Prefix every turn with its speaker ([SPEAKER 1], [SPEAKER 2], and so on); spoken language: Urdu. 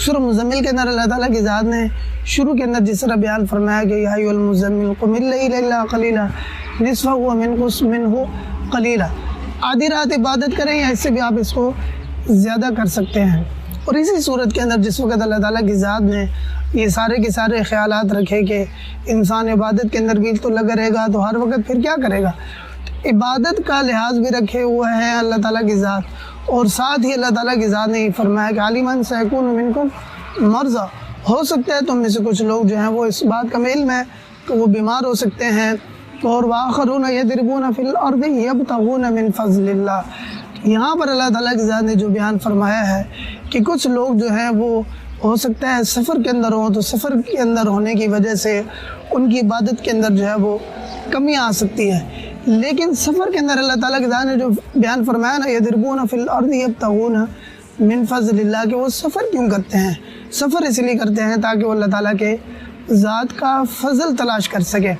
[SPEAKER 1] سورہ مزمل کے اندر اللہ تعالیٰ کی ذات نے شروع کے اندر جس طرح بیان فرمایا کہ یا ایھا المزمل قم اللیل الا قلیلا نصفہ وانقص منہ قلیلا، آدھی رات عبادت کریں یا اس سے بھی آپ اس کو زیادہ کر سکتے ہیں۔ اور اسی صورت کے اندر جس وقت اللہ تعالیٰ کی ذات نے یہ سارے کے سارے خیالات رکھے کہ انسان عبادت کے اندر بھی تو لگا رہے گا تو ہر وقت پھر کیا کرے گا، عبادت کا لحاظ بھی رکھے ہوئے ہیں اللہ تعالیٰ کی ذات، اور ساتھ ہی اللہ تعالیٰ کی ذات نے یہ فرمایا کہ عالماً سیکون منکم مرضی، ہو سکتا ہے تم میں سے کچھ لوگ جو ہیں وہ اس بات کا علم ہے کہ وہ بیمار ہو سکتے ہیں، اور وآخرون یضربون فی الارض یبتغون من فضل اللہ۔ یہاں پر اللہ تعالیٰ کی ذات نے جو بیان فرمایا ہے کہ کچھ لوگ جو ہیں وہ ہو سکتا ہے سفر کے اندر ہوں، تو سفر کے اندر ہونے کی وجہ سے ان کی عبادت کے اندر جو ہے وہ کمی آ سکتی ہے، لیکن سفر کے اندر اللہ تعالیٰ کی ذات نے جو بیان فرمایا نا یضربون فی الارض یبتغون من فضل اللہ، کہ وہ سفر کیوں کرتے ہیں؟ سفر اس لیے کرتے ہیں تاکہ وہ اللہ تعالیٰ کے ذات کا فضل تلاش کر سکے۔